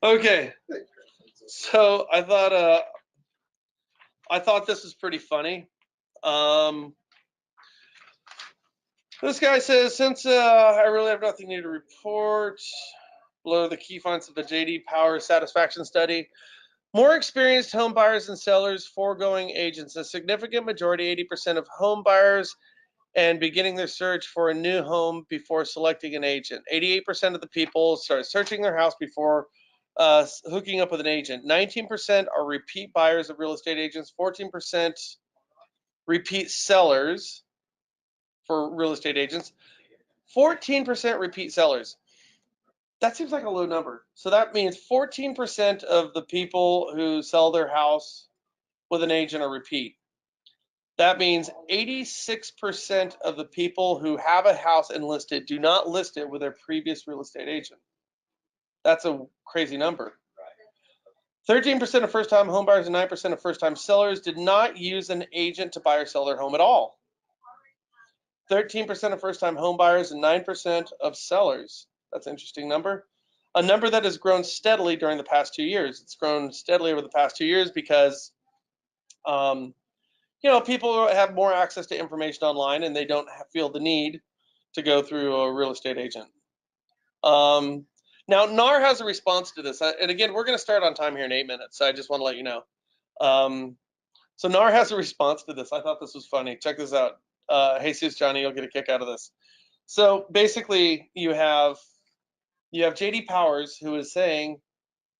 Okay, so I thought this was pretty funny. Um, this guy says, since I really have nothing new to report, below the key findings of the JD Power Satisfaction Study, more experienced home buyers and sellers, foregoing agents, a significant majority, 80% of home buyers, and beginning their search for a new home before selecting an agent. 88% of the people start searching their house before hooking up with an agent. 19% are repeat buyers of real estate agents. 14% repeat sellers for real estate agents. 14% repeat sellers. That seems like a low number. So that means 14% of the people who sell their house with an agent are repeat. That means 86% of the people who have a house and list it do not list it with their previous real estate agent. That's a crazy number. 13% of first-time homebuyers and 9% of first-time sellers did not use an agent to buy or sell their home at all. 13% of first-time homebuyers and 9% of sellers. That's an interesting number. A number that has grown steadily during the past 2 years. It's grown steadily over the past 2 years because um, people have more access to information online and they don't feel the need to go through a real estate agent. Um, Now, NAR has a response to this. And again, we're going to start on time here in 8 minutes. So I just want to let you know. So NAR has a response to this. I thought this was funny. Check this out. Jesus, Johnny, you'll get a kick out of this. So basically, you have JD Powers, who is saying,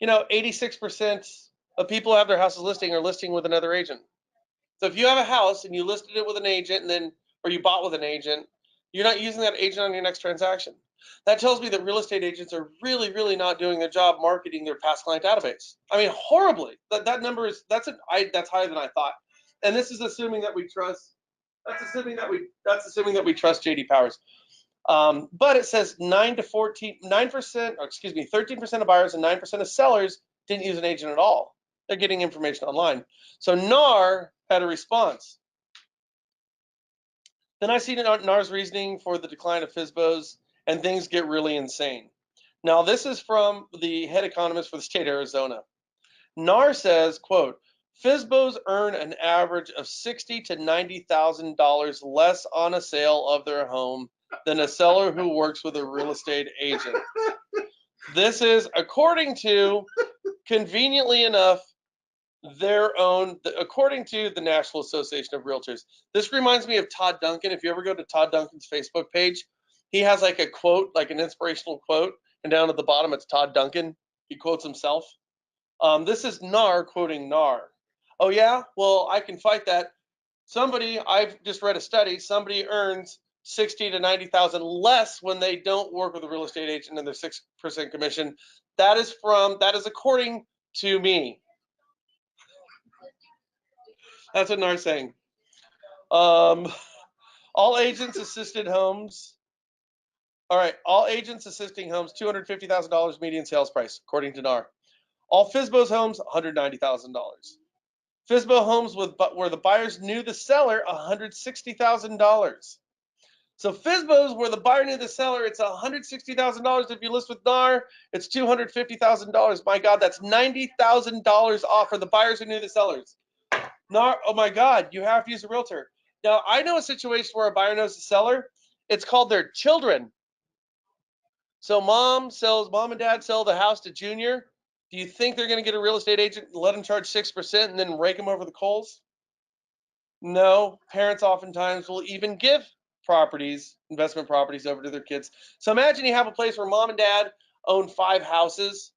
86% of people who have their houses listing are listing with another agent. So if you have a house and you listed it with an agent and then, or you bought with an agent, you're not using that agent on your next transaction. That tells me that real estate agents are really, really not doing their job marketing their past client database. I mean, horribly. That number is that's higher than I thought. And this is assuming that we trust. That's assuming that we trust JD Powers. But it says 9%, or excuse me, 13% of buyers and 9% of sellers didn't use an agent at all. They're getting information online. So NAR had a response. Then I see NAR's reasoning for the decline of FSBOs, and things get really insane. Now, this is from the head economist for the state of Arizona. NAR says, quote, FSBOs earn an average of $60,000 to $90,000 less on a sale of their home than a seller who works with a real estate agent. This is according to, conveniently enough, according to the National Association of Realtors. This reminds me of Todd Duncan. If you ever go to Todd Duncan's Facebook page, he has like a quote, like an inspirational quote, and down at the bottom it's Todd Duncan. He quotes himself. This is NAR quoting NAR. Oh yeah, well I can fight that. I've just read a study. Somebody earns 60 to 90,000 less when they don't work with a real estate agent and their 6% commission. That is according to me. That's what NAR's saying. Um, all agents assisted homes. All right, all agents assisting homes, $250,000 median sales price, according to NAR. All FSBO's homes, $190,000. FSBO homes where the buyers knew the seller, $160,000. So FSBOs where the buyer knew the seller, it's $160,000. If you list with NAR, it's $250,000. My God, that's $90,000 off for the buyers who knew the sellers. NAR, oh my God, you have to use a realtor. Now, I know a situation where a buyer knows the seller. It's called their children. So mom and dad sell the house to Junior. Do you think they're going to get a real estate agent and let them charge 6% and then rake them over the coals? No, parents oftentimes will even give investment properties over to their kids. So imagine you have a place where mom and dad own 5 houses,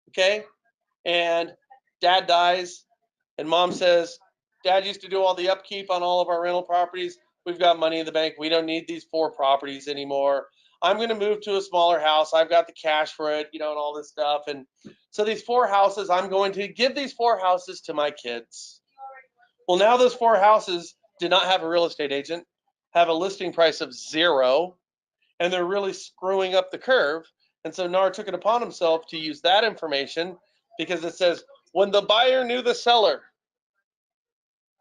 okay? And dad dies, and mom says, Dad used to do all the upkeep on all of our rental properties. We've got money in the bank. We don't need these 4 properties anymore. I'm going to move to a smaller house. I've got the cash for it, and all this stuff. And so these 4 houses, I'm going to give these 4 houses to my kids. Well, now those 4 houses did not have a real estate agent, have a listing price of 0, and they're really screwing up the curve. And so NAR took it upon himself to use that information because it says, when the buyer knew the seller,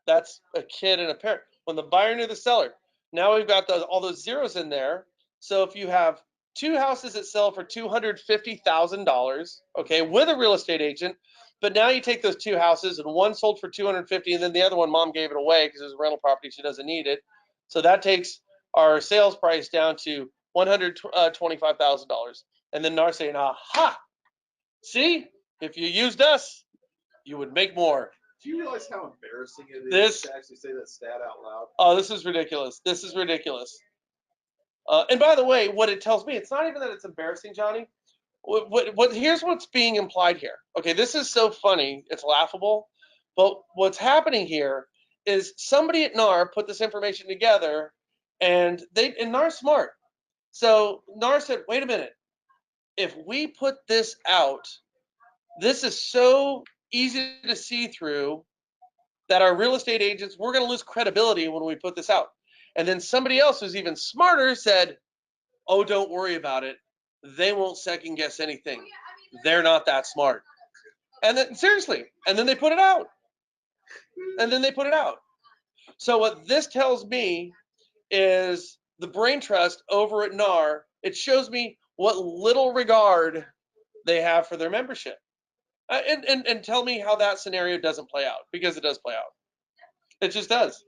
that's a kid and a parent. When the buyer knew the seller, now we've got all those zeros in there. So if you have 2 houses that sell for $250,000, okay, with a real estate agent. But now you take those 2 houses, and one sold for 250, and then the other one, mom gave it away because it was a rental property, she doesn't need it. So that takes our sales price down to $125,000. And then NAR saying, aha, see, if you used us, you would make more. Do you realize how embarrassing it is to actually say that stat out loud? Oh, this is ridiculous. This is ridiculous. And by the way, what it tells me, it's not even that it's embarrassing, Johnny. Here's what's being implied here. Okay, this is so funny, it's laughable. But what's happening here is somebody at NAR put this information together, and NAR's smart. So NAR said, wait a minute, if we put this out, this is so easy to see through that our real estate agents, we're going to lose credibility when we put this out. And then somebody else who's even smarter said, oh, don't worry about it. They won't second guess anything. They're not that smart. And then seriously, and then they put it out. So what this tells me is the brain trust over at NAR, it shows me what little regard they have for their membership. And tell me how that scenario doesn't play out, because it does play out. It just does.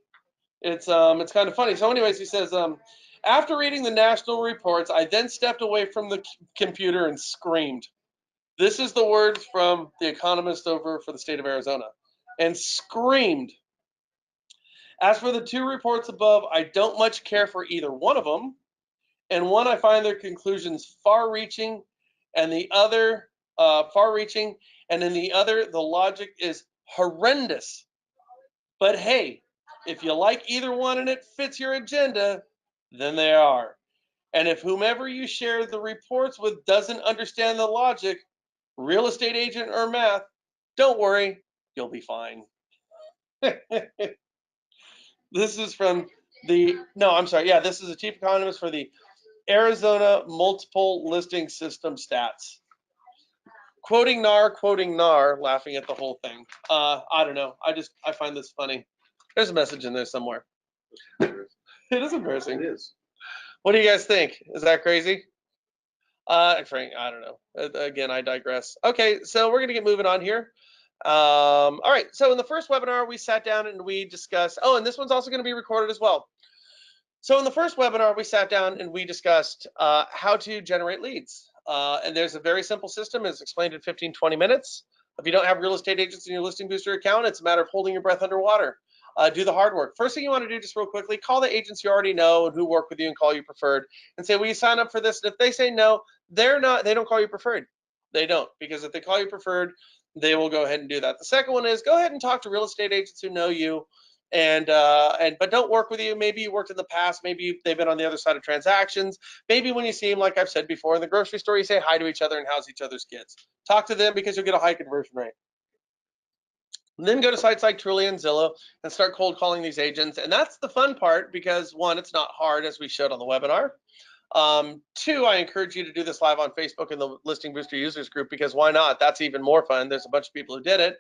It's kind of funny. So anyways, he says, after reading the national reports, I then stepped away from the computer and screamed. This is the words from the economist over for the state of Arizona. And screamed. As for the 2 reports above, I don't much care for either one of them. And one, I find their conclusions far-reaching, and the other far-reaching, and in the other, the logic is horrendous. But hey, if you like either one and it fits your agenda, then they are. And if whomever you share the reports with doesn't understand the logic, real estate agent or math, don't worry, you'll be fine. This is from this is the chief economist for the Arizona Multiple Listing System Stats. Quoting NAR, laughing at the whole thing. I don't know. I find this funny. There's a message in there somewhere. It is embarrassing. It is. What do you guys think? Is that crazy? Frank, I don't know. Again, I digress. Okay, so we're gonna get moving on here. All right, so in the first webinar, we sat down and we discussed, and this one's also gonna be recorded as well. So in the first webinar, we sat down and we discussed how to generate leads. And there's a very simple system. It's explained in 15, 20 minutes. If you don't have real estate agents in your Listing Booster account, it's a matter of holding your breath underwater. Do the hard work. First thing you want to do, just real quickly, call the agents you already know and who work with you and call you preferred, and say, will you sign up for this? And if they say no, they don't call you preferred. They don't, because if they call you preferred, they will go ahead and do that. The second one is go ahead and talk to real estate agents who know you but don't work with you. Maybe you worked in the past, maybe they've been on the other side of transactions. Maybe when you see them, like I've said before, in the grocery store, you say hi to each other and how's each other's kids. Talk to them because you'll get a high conversion rate. And then go to sites like Trulia and Zillow and start cold calling these agents. And that's the fun part because, one, it's not hard, as we showed on the webinar. 2, I encourage you to do this live on Facebook in the Listing Booster users group, because why not? That's even more fun. There's a bunch of people who did it.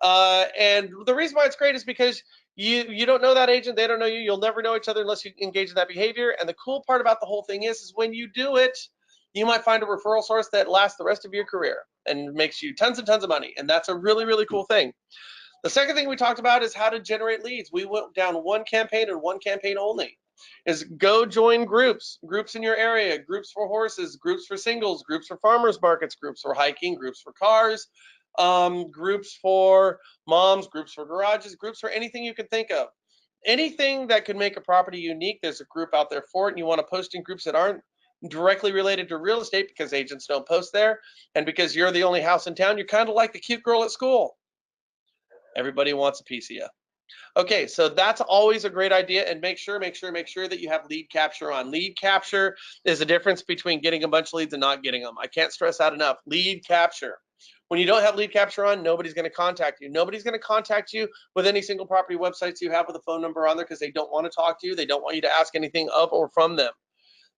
And the reason why it's great is because you don't know that agent, they don't know you, you'll never know each other unless you engage in that behavior. And the cool part about the whole thing is when you do it, you might find a referral source that lasts the rest of your career and makes you tons and tons of money. And that's a really, really cool thing. The second thing we talked about is how to generate leads. We went down one campaign and one campaign only. Is go join groups in your area, groups for horses, groups for singles, groups for farmers markets, groups for hiking, groups for cars, groups for moms, groups for garages, groups for anything you can think of. Anything that could make a property unique, there's a group out there for it, and you want to post in groups that aren't directly related to real estate, because agents don't post there, and because you're the only house in town, you're kind of like the cute girl at school. Everybody wants a piece of you. Okay, so that's always a great idea, and make sure that you have lead capture on. Lead capture is the difference between getting a bunch of leads and not getting them. I can't stress that enough. Lead capture. When you don't have lead capture on, nobody's going to contact you. Nobody's going to contact you with any single property websites you have with a phone number on there, because they don't want to talk to you. They don't want you to ask anything of or from them.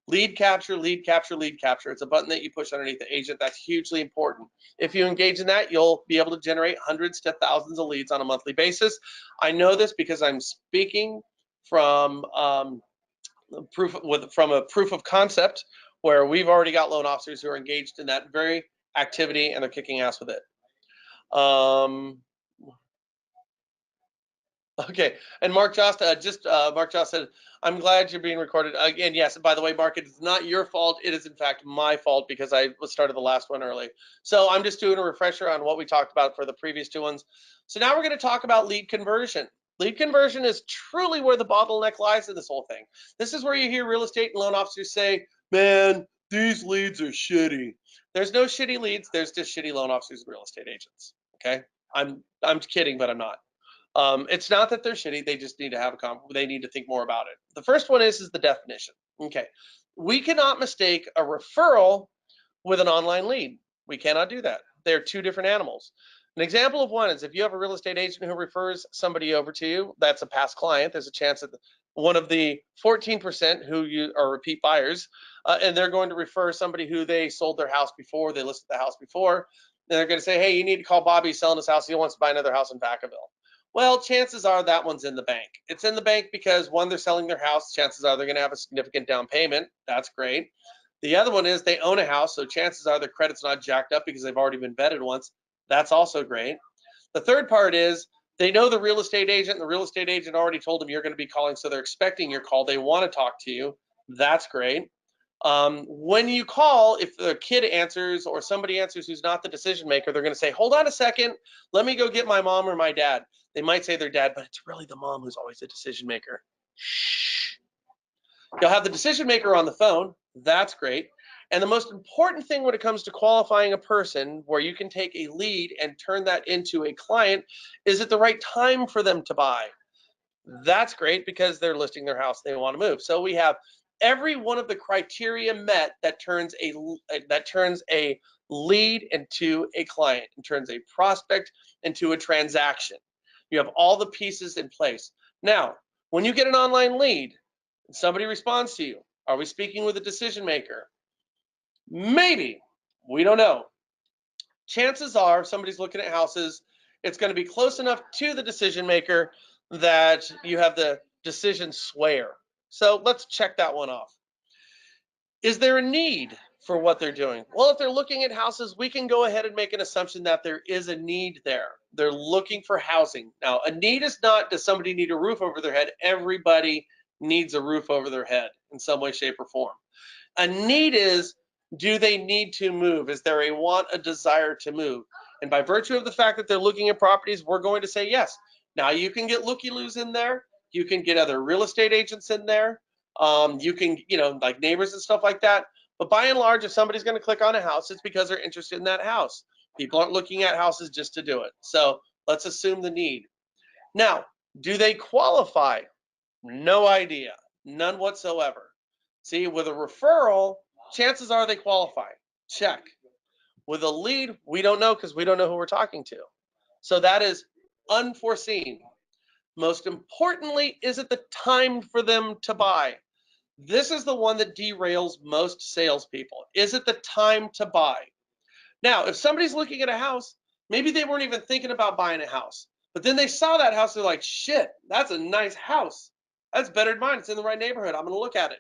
Lead capture, lead capture, lead capture. It's a button that you push underneath the agent. That's hugely important. If you engage in that, you'll be able to generate hundreds to thousands of leads on a monthly basis. I know this because I'm speaking from a proof of concept where we've already got loan officers who are engaged in that very activity and they're kicking ass with it. Okay, and Mark Jost, Mark Jost said, "I'm glad you're being recorded again." Yes, by the way, Mark, it is not your fault. It is in fact my fault because I started the last one early. So I'm just doing a refresher on what we talked about for the previous two ones. So now we're going to talk about lead conversion. Lead conversion is truly where the bottleneck lies in this whole thing. This is where you hear real estate and loan officers say, "Man, these leads are shitty." There's no shitty leads. There's just shitty loan officers and real estate agents. Okay, I'm kidding, but I'm not. It's not that they're shitty. They just need to have they need to think more about it. The first one is the definition. Okay. We cannot mistake a referral with an online lead. We cannot do that. They're two different animals. An example of one is if you have a real estate agent who refers somebody over to you, that's a past client. There's a chance that one of the 14% who are repeat buyers, and they're going to refer somebody who they sold their house before, they listed the house before, and they're going to say, "Hey, you need to call Bobby, he's selling his house. He wants to buy another house in Vacaville." Well, chances are that one's in the bank. It's in the bank because one, they're selling their house. Chances are they're going to have a significant down payment. That's great. The other one is they own a house, so chances are their credit's not jacked up because they've already been vetted once. That's also great. The third part is they know the real estate agent, and the real estate agent already told them you're going to be calling, so they're expecting your call. They want to talk to you. That's great. When you call, if the kid answers or somebody answers who's not the decision maker, they're going to say, "Hold on a second, let me go get my mom or my dad." They might say their dad, but it's really the mom who's always the decision maker. Shh. You'll have the decision maker on the phone. That's great. And the most important thing when it comes to qualifying a person where you can take a lead and turn that into a client, is it the right time for them to buy? That's great because they're listing their house, they want to move. So we have every one of the criteria met that turns a lead into a client, and turns a prospect into a transaction. You have all the pieces in place. Now, when you get an online lead and somebody responds to you, are we speaking with a decision maker? Maybe. We don't know. Chances are, if somebody's looking at houses, it's going to be close enough to the decision maker that you have the decision swayer. So let's check that one off. Is there a need for what they're doing? Well, if they're looking at houses, we can go ahead and make an assumption that there is a need there. They're looking for housing. Now, a need is not, does somebody need a roof over their head? Everybody needs a roof over their head in some way, shape, or form. A need is, do they need to move? Is there a want, a desire to move? And by virtue of the fact that they're looking at properties, we're going to say yes. Now, you can get looky-loos in there. You can get other real estate agents in there. You can, like neighbors and stuff like that. But by and large, if somebody's going to click on a house, it's because they're interested in that house. People aren't looking at houses just to do it. So let's assume the need. Now, do they qualify? No idea. None whatsoever. See, with a referral, chances are they qualify. Check. With a lead, we don't know because we don't know who we're talking to. So that is unforeseen. Most importantly, is it the time for them to buy? This is the one that derails most salespeople. Is it the time to buy? Now, if somebody's looking at a house, maybe they weren't even thinking about buying a house, but then they saw that house, they're like, "Shit, that's a nice house. That's better than mine. It's in the right neighborhood. I'm going to look at it."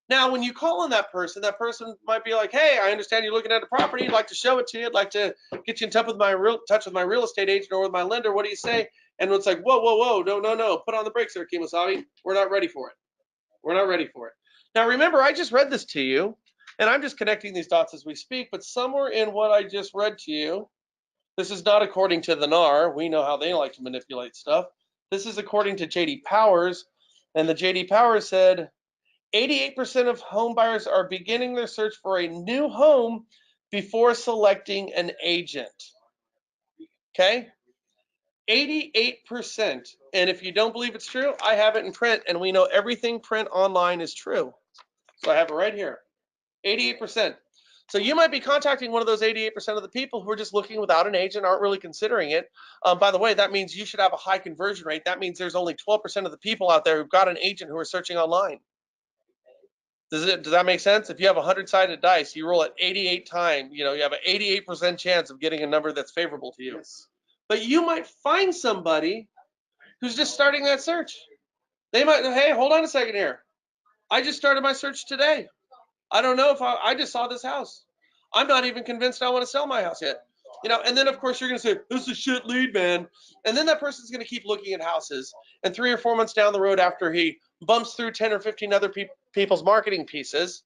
Now, when you call on that person might be like, "Hey, I understand you're looking at a property. I'd like to show it to you. I'd like to get you in touch with my real estate agent or with my lender. What do you say?" And it's like, "Whoa, whoa, whoa, no, no, no. Put on the brakes there, Kemosabe. We're not ready for it. We're not ready for it." Now, remember, I just read this to you, and I'm just connecting these dots as we speak, but somewhere in what I just read to you, this is not according to the NAR. We know how they like to manipulate stuff. This is according to J.D. Powers, and the J.D. Powers said 88% of home buyers are beginning their search for a new home before selecting an agent. Okay? 88%. And if you don't believe it's true, I have it in print, and we know everything print online is true. So I have it right here. 88%. So you might be contacting one of those 88% of the people who are just looking without an agent, aren't really considering it. By the way, that means you should have a high conversion rate. That means there's only 12% of the people out there who've got an agent who are searching online. Does that make sense? If you have 100-sided dice, you roll it 88 times, you have an 88% chance of getting a number that's favorable to you. Yes. But you might find somebody who's just starting that search. They might, "Hey, hold on a second here. I just started my search today. I don't know if I just saw this house. I'm not even convinced I want to sell my house yet. And then of course you're going to say, this is a shit lead, man. And then that person's going to keep looking at houses. And 3 or 4 months down the road, after he bumps through 10 or 15 other people's marketing pieces,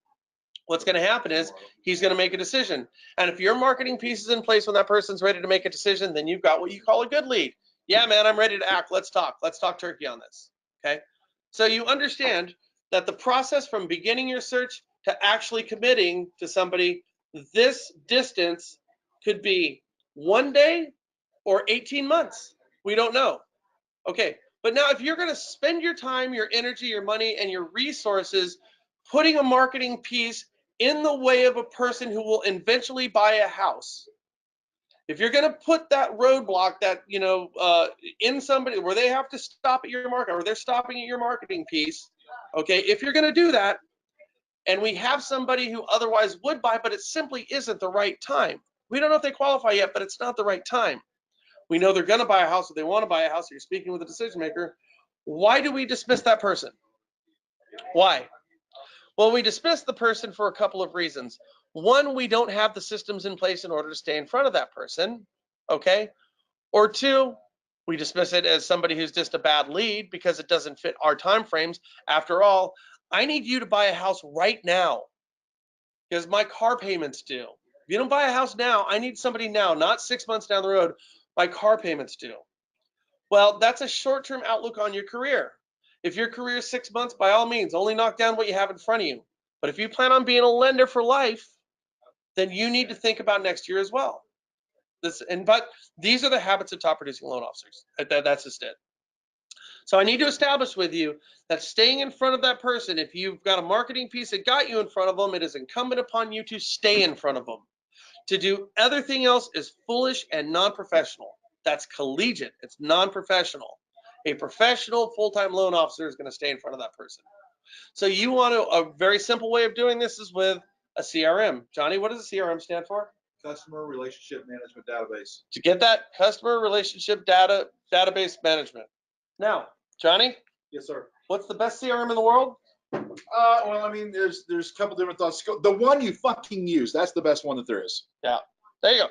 what's going to happen is he's going to make a decision. And if your marketing piece is in place when that person's ready to make a decision, then you've got what you call a good lead. Yeah, man, I'm ready to act. Let's talk. Let's talk turkey on this. Okay. So you understand that the process from beginning your search to actually committing to somebody, this distance could be 1 day or 18 months. We don't know. Okay. But now if you're going to spend your time, your energy, your money, and your resources putting a marketing piece in the way of a person who will eventually buy a house, if you're going to put that roadblock that in somebody where they have to stop at your market or they're stopping at your marketing piece, okay, if you're going to do that, and we have somebody who otherwise would buy, but it simply isn't the right time. We don't know if they qualify yet, but it's not the right time. We know they're going to buy a house or they want to buy a house. So you're speaking with a decision maker. Why do we dismiss that person? Why? Well, we dismiss the person for a couple of reasons. One, we don't have the systems in place in order to stay in front of that person, okay? Or two, we dismiss it as somebody who's just a bad lead because it doesn't fit our time frames. After all, I need you to buy a house right now because my car payment's due. If you don't buy a house now, I need somebody now, not 6 months down the road. My car payment's due. Well, that's a short-term outlook on your career. If your career is 6 months, by all means, only knock down what you have in front of you. But if you plan on being a lender for life, then you need to think about next year as well. But these are the habits of top producing loan officers. That's just it. So I need to establish with you that staying in front of that person, if you've got a marketing piece that got you in front of them, it is incumbent upon you to stay in front of them. To do everything else is foolish and non-professional. That's collegiate. It's non-professional. A professional full-time loan officer is going to stay in front of that person. So you want a very simple way of doing this is with a CRM. Johnny, what does a CRM stand for? Customer Relationship Management Database. To get that customer relationship database management. Now, Johnny? Yes, sir. What's the best CRM in the world? Well, I mean, there's a couple different thoughts. The one you fucking use, that's the best one that there is. Yeah, there you go.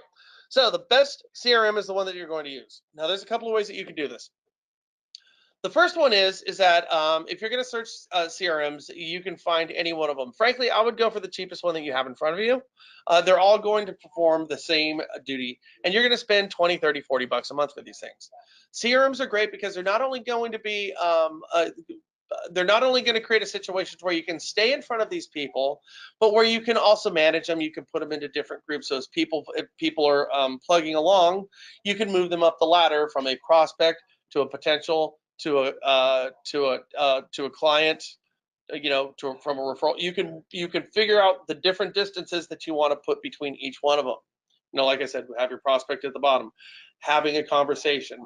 So the best CRM is the one that you're going to use. Now, there's a couple of ways that you can do this. The first one is that if you're going to search CRMs, you can find any one of them. Frankly, I would go for the cheapest one that you have in front of you. They're all going to perform the same duty, and you're going to spend 20, 30, 40 bucks a month for these things. CRMs are great because they're not only going to be they're not only going to create a situation where you can stay in front of these people, but where you can also manage them. You can put them into different groups. So if people are plugging along, you can move them up the ladder from a prospect to a potential to a client, from a referral. You can figure out the different distances that you want to put between each one of them. Like I said, have your prospect at the bottom, having a conversation,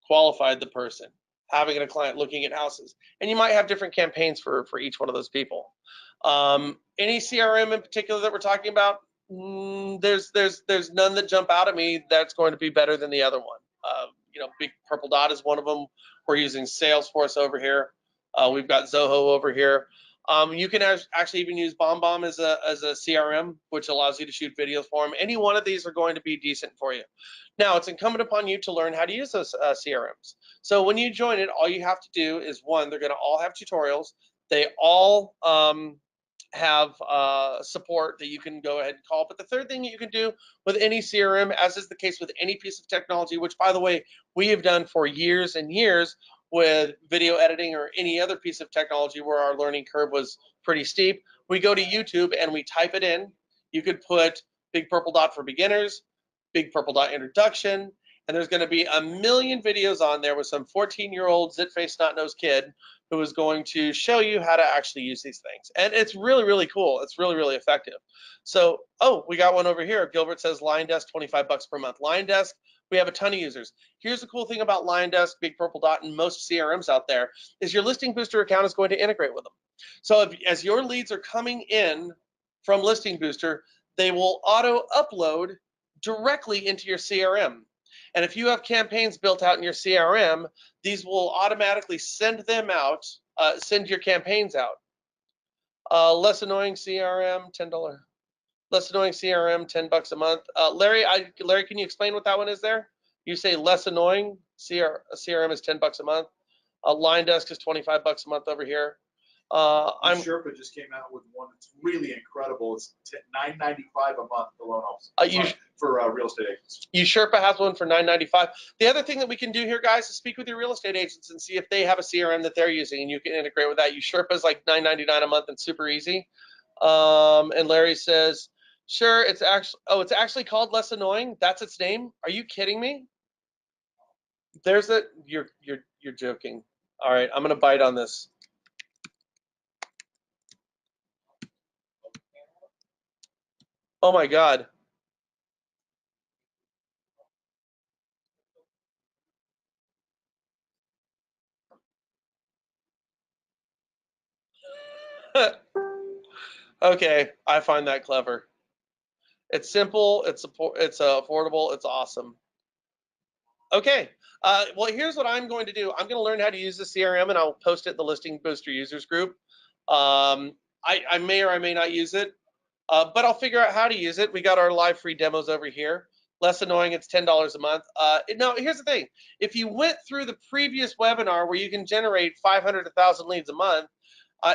qualified the person, having a client looking at houses, and you might have different campaigns for each one of those people. Any CRM in particular that we're talking about, there's none that jump out at me that's going to be better than the other one. Big Purple Dot is one of them. We're using Salesforce over here. We've got Zoho over here. You can actually even use BombBomb as a CRM, which allows you to shoot videos for them. Any one of these are going to be decent for you. Now, it's incumbent upon you to learn how to use those CRMs. So when you join it, all you have to do is, one, they're going to all have tutorials. They all have support that you can go ahead and call. But the third thing that you can do with any CRM, as is the case with any piece of technology, which, by the way, we have done for years and years with video editing or any other piece of technology where our learning curve was pretty steep, we go to YouTube and we type it in. You could put Big Purple Dot for beginners, Big Purple Dot introduction, and there's going to be a million videos on there with some 14-year-old zit-faced snot-nosed kid who is going to show you how to actually use these things. And it's really, really cool. It's really, really effective. So, we got one over here. Gilbert says Line Desk, 25 bucks per month. Line Desk, we have a ton of users. Here's the cool thing about Line Desk, Big Purple Dot, and most CRMs out there is your Listing Booster account is going to integrate with them. So as your leads are coming in from Listing Booster, they will auto upload directly into your CRM. And if you have campaigns built out in your CRM, these will automatically send them out, send your campaigns out. Less annoying CRM, $10. Less annoying CRM, $10 a month. Larry, can you explain what that one is there? You say less annoying CRM is $10 a month. Line Desk is $25 a month over here. Sherpa just came out with one that's really incredible. It's $9.95 a month for loan officers for real estate agents. Sherpa has one for $9.95. The other thing that we can do here, guys, is speak with your real estate agents and see if they have a CRM that they're using, and you can integrate with that. Sherpa is like $9.99 a month and super easy. And Larry says, sure, it's actually called Less Annoying. That's its name. Are you kidding me? You're joking. All right, I'm gonna bite on this. Oh my God. Okay, I find that clever. It's simple, it's affordable, it's awesome. Okay, well, here's what I'm going to do. I'm going to learn how to use the CRM, and I'll post it in the Listing Booster users group. I may or I may not use it, but I'll figure out how to use it. We got our live free demos over here. Less annoying, it's $10 a month. Now, here's the thing. If you went through the previous webinar where you can generate 500 to 1,000 leads a month,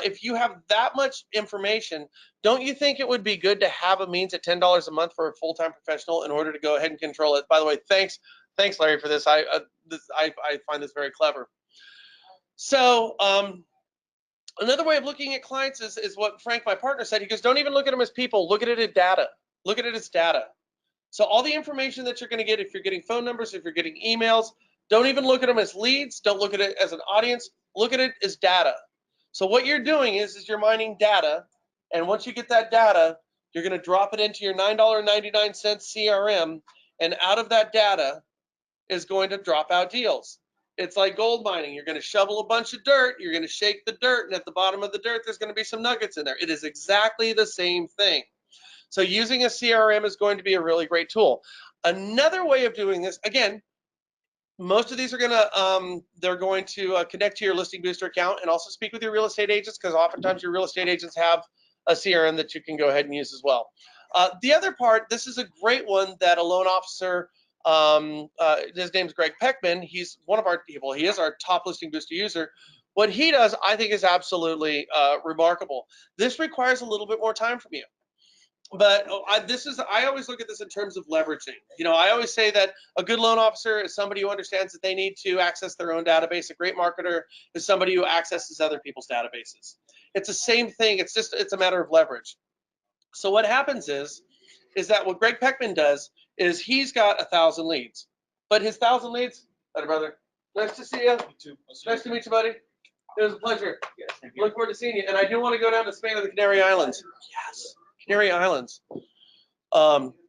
if you have that much information, don't you think it would be good to have a means at $10 a month for a full-time professional in order to go ahead and control it? By the way, thanks Larry for this. I find this very clever. So another way of looking at clients is what Frank, my partner, said. He goes, don't even look at them as people. Look at it as data. Look at it as data. So all the information that you're going to get, if you're getting phone numbers, if you're getting emails, don't even look at them as leads. Don't look at it as an audience. Look at it as data. So what you're doing is you're mining data, and once you get that data, you're going to drop it into your $9.99 CRM, and out of that data is going to drop out deals. It's like gold mining. You're going to shovel a bunch of dirt, you're going to shake the dirt, and at the bottom of the dirt, there's going to be some nuggets in there. It is exactly the same thing. So using a CRM is going to be a really great tool. Another way of doing this, again, most of these are they're going to connect to your Listing Booster account and also speak with your real estate agents, because oftentimes your real estate agents have a CRM that you can go ahead and use as well. The other part, this is a great one that a loan officer, his name's Greg Peckman. He's one of our people. He is our top Listing Booster user. What he does, I think, is absolutely remarkable. This requires a little bit more time from you. But I always look at this in terms of leveraging. I always say that a good loan officer is somebody who understands that they need to access their own database. A great marketer is somebody who accesses other people's databases. It's the same thing. It's a matter of leverage. So what happens is that what Greg Peckman does is he's got 1,000 leads, but his 1,000 leads, hey, brother, nice to see you. Nice to meet you, buddy. It was a pleasure. Yes, look forward to seeing you. And I do want to go down to Spain or the Canary Islands. Yes. Canary Islands.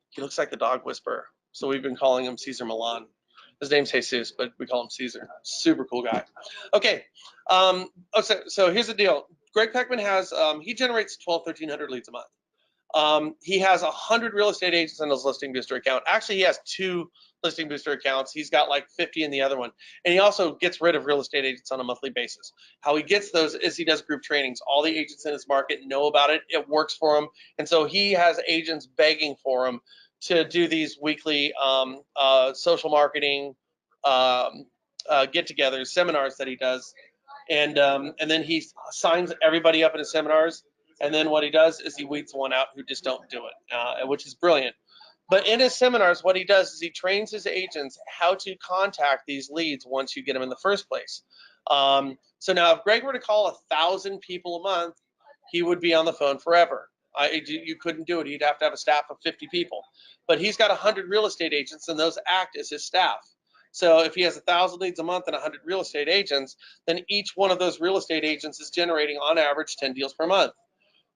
He looks like the dog whisperer, so we've been calling him Caesar Milan. His name's Jesus, but we call him Caesar. Super cool guy. Okay, so here's the deal. Greg Peckman has he generates 1,300 leads a month. He has 100 real estate agents on his Listing Booster account. Actually, he has 2 Listing Booster accounts. He's got like 50 in the other one. And he also gets rid of real estate agents on a monthly basis. How he gets those is he does group trainings. All the agents in his market know about it. It works for him. And so he has agents begging for him to do these weekly social marketing get-togethers, seminars that he does. And then he signs everybody up in his seminars. And then what he does is he weeds one out who just don't do it, which is brilliant. But in his seminars, what he does is he trains his agents how to contact these leads once you get them in the first place. So now if Greg were to call 1,000 people a month, he would be on the phone forever. You couldn't do it. He'd have to have a staff of 50 people. But he's got 100 real estate agents, and those act as his staff. So if he has 1,000 leads a month and 100 real estate agents, then each one of those real estate agents is generating on average 10 deals per month.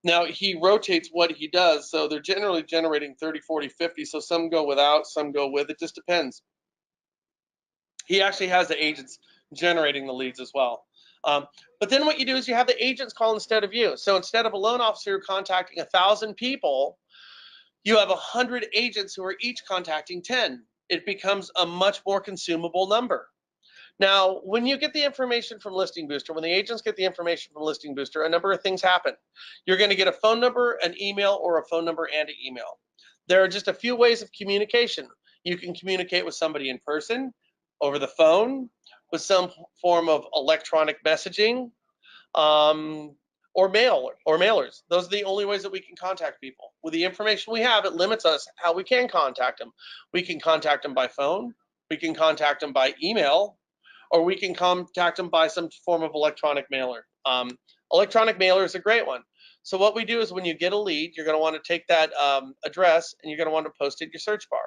Now, he rotates what he does, so they're generally generating 30, 40, 50, so some go without, some go with. It just depends. He actually has the agents generating the leads as well. But then what you do is you have the agents call instead of you. So instead of a loan officer contacting 1,000 people, you have 100 agents who are each contacting 10. It becomes a much more consumable number. Now, when you get the information from Listing Booster, when the agents get the information from Listing Booster, a number of things happen. You're going to get a phone number, an email, or a phone number and an email. There are just a few ways of communication. You can communicate with somebody in person, over the phone, with some form of electronic messaging, or mailers. Those are the only ways that we can contact people. With the information we have, it limits us how we can contact them. We can contact them by phone, we can contact them by email, or we can contact them by some form of electronic mailer. Electronic mailer is a great one. So what we do is when you get a lead, you're going to want to take that address and you're going to want to post it in your search bar.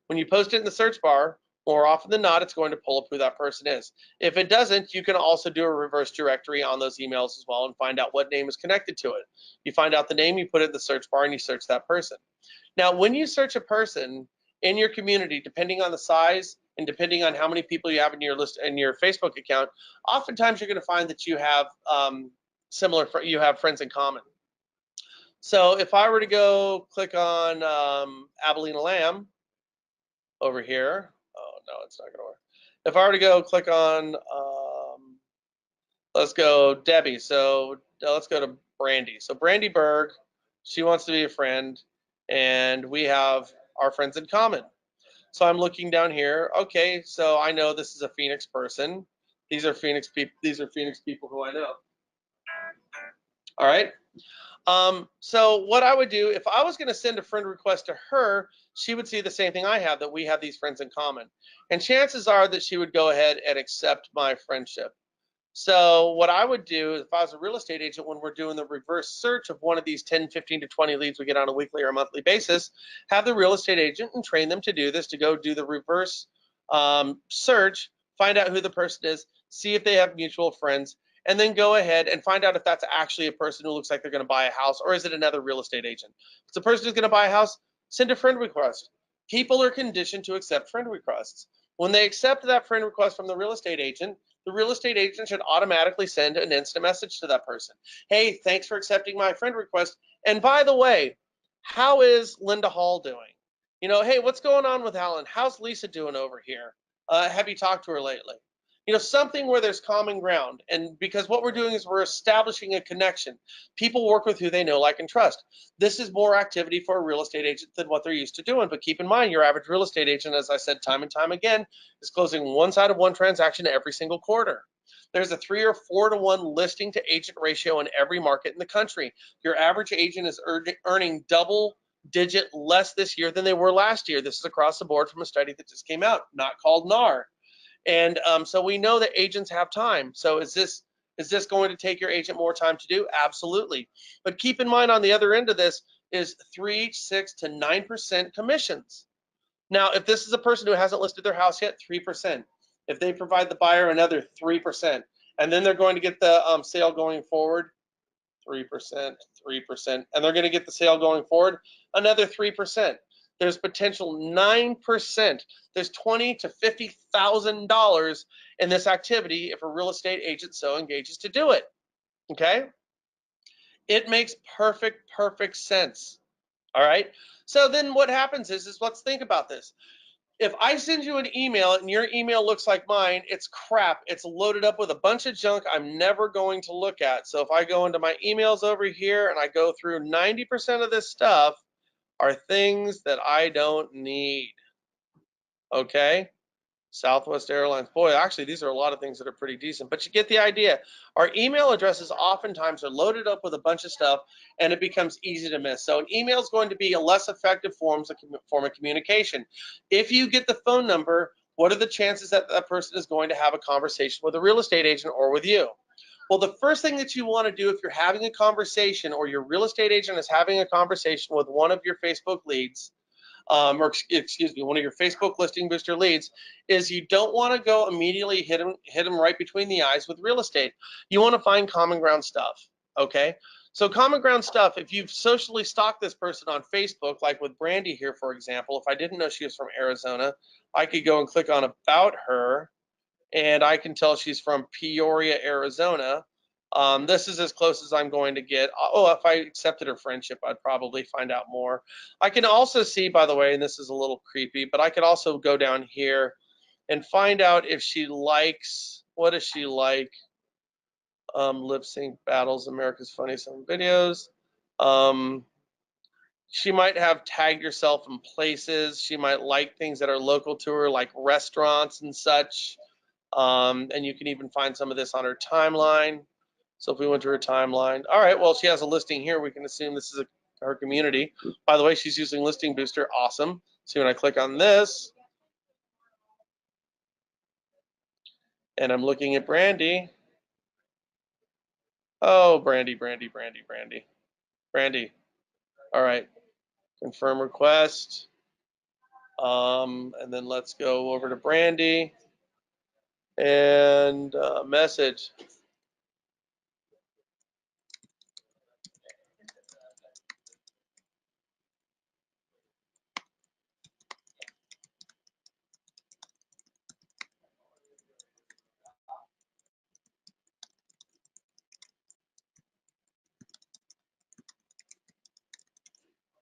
When you post it in the search bar, more often than not, it's going to pull up who that person is. If it doesn't, you can also do a reverse directory on those emails as well and find out what name is connected to it. You find out the name, you put it in the search bar, and you search that person. Now, when you search a person in your community, depending on the size and depending on how many people you have in your list in your Facebook account, oftentimes you're going to find that you have you have friends in common. So if I were to go click on Abilena Lamb over here, oh no, it's not going to work. If I were to go click on, let's go Debbie. So let's go to Brandy. So Brandy Berg, she wants to be a friend, and we have our friends in common. So I'm looking down here. Okay, so I know this is a Phoenix person. These are Phoenix people. These are Phoenix people who I know. All right. So what I would do if I was going to send a friend request to her, she would see the same thing I have, that we have these friends in common. And chances are that she would go ahead and accept my friendship. So what I would do if I was a real estate agent, when we're doing the reverse search of one of these 10, 15 to 20 leads we get on a weekly or a monthly basis, have the real estate agent and train them to do this, to go do the reverse search, find out who the person is, see if they have mutual friends, and then go ahead and find out if that's actually a person who looks like they're going to buy a house, or is it another real estate agent. If it's a person who's going to buy a house, send a friend request. People are conditioned to accept friend requests. When they accept that friend request from the real estate agent should automatically send an instant message to that person. Hey, thanks for accepting my friend request. And by the way, how is Linda Hall doing? You know, hey, what's going on with Alan? How's Lisa doing over here? Have you talked to her lately? You know, something where there's common ground. And because what we're doing is we're establishing a connection. People work with who they know, like, and trust. This is more activity for a real estate agent than what they're used to doing. But keep in mind, your average real estate agent, as I said time and time again, is closing one side of one transaction every single quarter. There's a 3 or 4 to 1 listing to agent ratio in every market in the country. Your average agent is earning double digit less this year than they were last year. This is across the board from a study that just came out, not called NAR. And so we know that agents have time. So is this going to take your agent more time to do? Absolutely. But keep in mind, on the other end of this is 3, 6 to 9% commissions. Now, if this is a person who hasn't listed their house yet, 3%. If they provide the buyer, another 3%. And then they're going to get the sale going forward, 3%, 3%. And they're going to get the sale going forward, another 3%. There's potential 9%. There's $20,000 to $50,000 in this activity if a real estate agent so engages to do it. Okay? It makes perfect sense. All right? So then what happens is let's think about this. If I send you an email and your email looks like mine, it's crap. It's loaded up with a bunch of junk I'm never going to look at. So if I go into my emails over here and I go through, 90% of this stuff are things that I don't need. Okay? Southwest Airlines. Boy, actually, these are a lot of things that are pretty decent, but you get the idea. Our email addresses oftentimes are loaded up with a bunch of stuff, and it becomes easy to miss. So an email is going to be a less effective form of communication. If you get the phone number, what are the chances that that person is going to have a conversation with a real estate agent or with you? Well, the first thing that you want to do if you're having a conversation, or your real estate agent is having a conversation with one of your Facebook leads, or excuse me, one of your Facebook Listing Booster leads, is you don't want to go immediately hit them right between the eyes with real estate. You want to find common ground stuff. Okay, so common ground stuff. If you've socially stalked this person on Facebook, like with Brandy here, for example, if I didn't know she was from Arizona, I could go and click on about her, and I can tell she's from Peoria, Arizona. This is as close as I'm going to get. Oh, if I accepted her friendship, I'd probably find out more. I can also see, by the way, and this is a little creepy, but I could also go down here and find out if she likes, what does she like? Lip sync battles, America's Funniest Home Videos. She might have tagged herself in places. She might like things that are local to her, like restaurants and such. And you can even find some of this on her timeline. So if we went to her timeline, all right, well, she has a listing here. We can assume this is her community. By the way, she's using Listing Booster. Awesome. See, when I click on this, and I'm looking at Brandy. Oh, Brandy. All right, confirm request. And then let's go over to Brandy and message.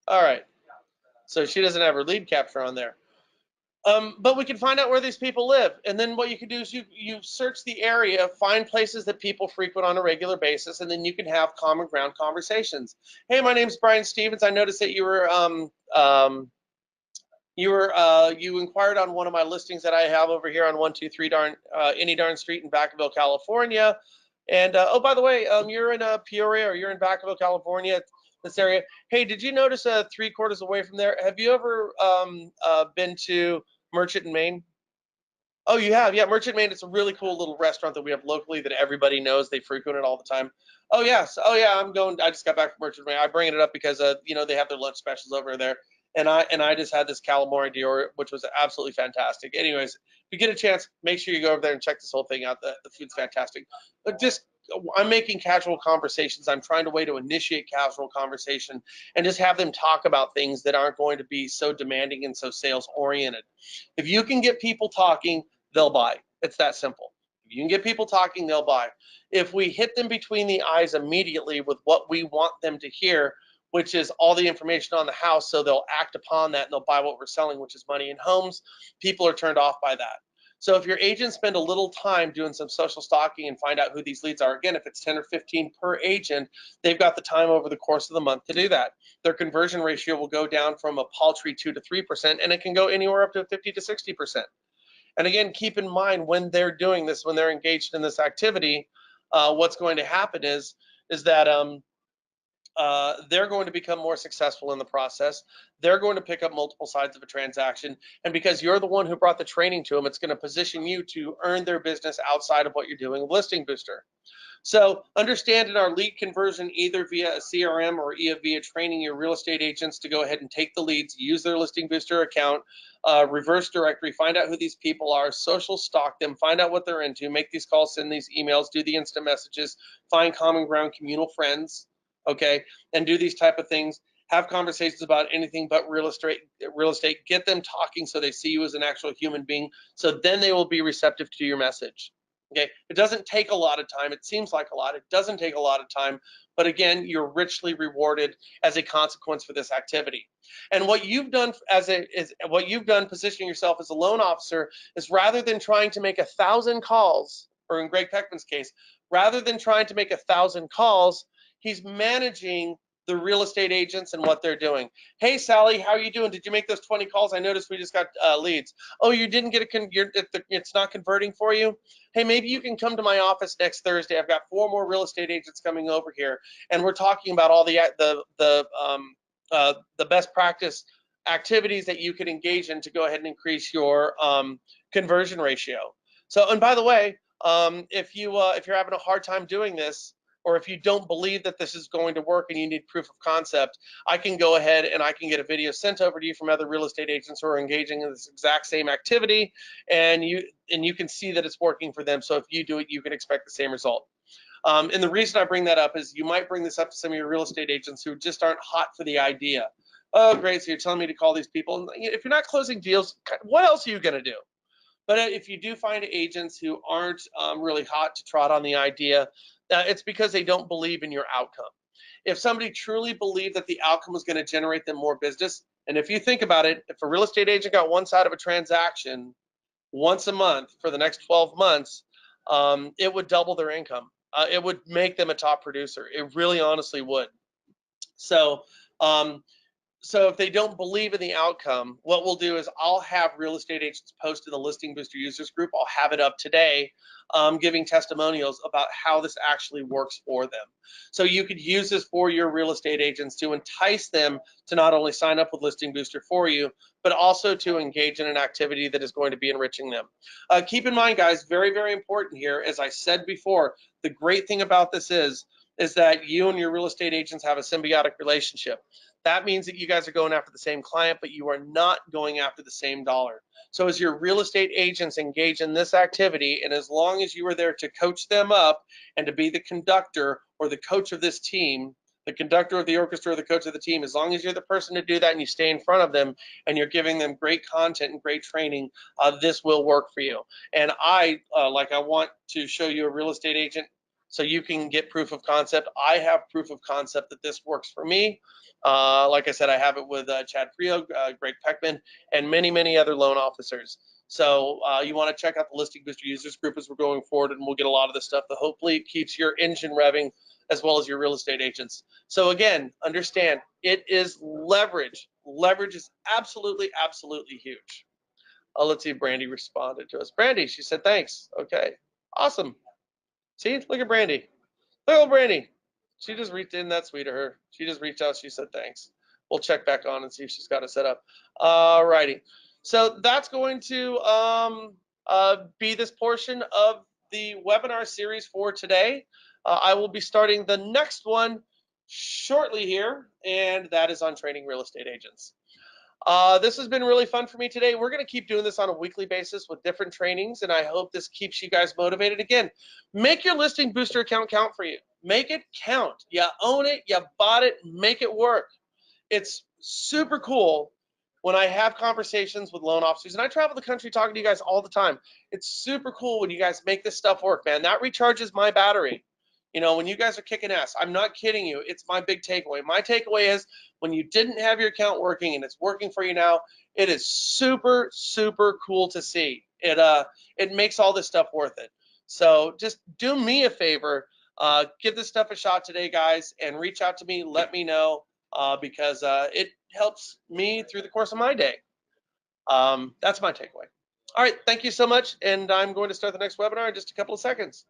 All right, so she doesn't have her lead capture on there. But we can find out where these people live. And then what you can do is you search the area, find places that people frequent on a regular basis, and then you can have common ground conversations. Hey, my name's Brian Stevens. I noticed that you inquired on one of my listings that I have over here on 123 Any Darn Street in Vacaville, California. And oh, by the way, you're in Peoria, or you're in Vacaville, California, this area. Hey, did you notice 3/4 away from there? Have you ever been to Merchant in Maine? Oh, you have? Yeah, Merchant Maine. It's a really cool little restaurant that we have locally that everybody knows. They frequent it all the time. Oh yes. Oh yeah. I'm going. I just got back from Merchant Maine. I bring it up because they have their lunch specials over there, and I just had this calamari Dior, which was absolutely fantastic. Anyways, if you get a chance, make sure you go over there and check this whole thing out. The food's fantastic. But just I'm making casual conversations. I'm trying to way to initiate casual conversation and just have them talk about things that aren't going to be so demanding and so sales oriented. If you can get people talking, they'll buy. It's that simple. If you can get people talking, they'll buy. If we hit them between the eyes immediately with what we want them to hear, which is all the information on the house, so they'll act upon that and they'll buy what we're selling, which is money in homes, people are turned off by that. So if your agents spend a little time doing some social stalking and find out who these leads are, again, if it's 10 or 15 per agent, they've got the time over the course of the month to do that. Their conversion ratio will go down from a paltry 2 to 3%, and it can go anywhere up to 50 to 60%. And again, keep in mind when they're doing this, when they're engaged in this activity, what's going to happen is that they're going to become more successful in the process. They're going to pick up multiple sides of a transaction. And because you're the one who brought the training to them, it's going to position you to earn their business outside of what you're doing with Listing Booster. So understand in our lead conversion, either via a CRM or via training your real estate agents to go ahead and take the leads, use their Listing Booster account, reverse directory, find out who these people are, social stalk them, find out what they're into, make these calls, send these emails, do the instant messages, find common ground, communal friends, okay, and do these type of things. Have conversations about anything but real estate. Get them talking so they see you as an actual human being. So then they will be receptive to your message. Okay, it doesn't take a lot of time. It seems like a lot. It doesn't take a lot of time, but again, you're richly rewarded as a consequence for this activity. And what you've done positioning yourself as a loan officer is, rather than trying to make 1,000 calls, or in Greg Peckman's case, rather than trying to make 1,000 calls, he's managing the real estate agents and what they're doing. Hey, Sally, how are you doing? Did you make those 20 calls? I noticed we just got leads. Oh, you didn't get it's not converting for you? Hey, maybe you can come to my office next Thursday. I've got 4 more real estate agents coming over here, and we're talking about all the best practice activities that you could engage in to go ahead and increase your conversion ratio. So, and by the way, if you're having a hard time doing this, or if you don't believe that this is going to work and you need proof of concept, I can go ahead and I can get a video sent over to you from other real estate agents who are engaging in this exact same activity, and you can see that it's working for them. So if you do it, you can expect the same result. And the reason I bring that up is you might bring this up to some of your real estate agents who just aren't hot for the idea. Oh, great, so you're telling me to call these people. If you're not closing deals, what else are you going to do? But if you do find agents who aren't really hot to trot on the idea, it's because they don't believe in your outcome. If somebody truly believed that the outcome was going to generate them more business, and if you think about it, if a real estate agent got one side of a transaction, once a month for the next 12 months, it would double their income. It would make them a top producer. It really honestly would. So, so if they don't believe in the outcome, what we'll do is I'll have real estate agents post in the Listing Booster users group. I'll have it up today, giving testimonials about how this actually works for them. So you could use this for your real estate agents to entice them to not only sign up with Listing Booster for you, but also to engage in an activity that is going to be enriching them. Keep in mind, guys, very, very important here, as I said before, the great thing about this is that you and your real estate agents have a symbiotic relationship. That means that you guys are going after the same client, but you are not going after the same dollar. So as your real estate agents engage in this activity, and as long as you are there to coach them up and to be the conductor or the coach of this team, the conductor of the orchestra or the coach of the team, as long as you're the person to do that and you stay in front of them and you're giving them great content and great training, this will work for you. And I want to show you a real estate agent so you can get proof of concept. I have proof of concept that this works for me. Like I said, I have it with Chad Frio, Greg Peckman, and many, many other loan officers. So you want to check out the Listing Booster users group as we're going forward, and we'll get a lot of this stuff that hopefully keeps your engine revving as well as your real estate agents. So again, understand, it is leverage. Leverage is absolutely, absolutely huge. Let's see if Brandy responded to us. Brandy, she said thanks. Okay, awesome. See, look at Brandy. Look at Brandy. She just reached in. That's sweet of her. She just reached out. She said thanks. We'll check back on and see if she's got it set up. All righty. So that's going to be this portion of the webinar series for today. I will be starting the next one shortly here, and that is on training real estate agents. This has been really fun for me today. We're going to keep doing this on a weekly basis with different trainings, and I hope this keeps you guys motivated. Again, make your Listing Booster account count for you. Make it count. You own it, you bought it, make it work. It's super cool when I have conversations with loan officers, and I travel the country talking to you guys all the time. It's super cool when you guys make this stuff work, man. That recharges my battery. You know, when you guys are kicking ass, I'm not kidding you. It's my big takeaway. My takeaway is when you didn't have your account working and it's working for you now, it is super, super cool to see. It makes all this stuff worth it. So just do me a favor, give this stuff a shot today, guys, and reach out to me. Let me know because it helps me through the course of my day. That's my takeaway. All right, thank you so much, and I'm going to start the next webinar in just a couple of seconds.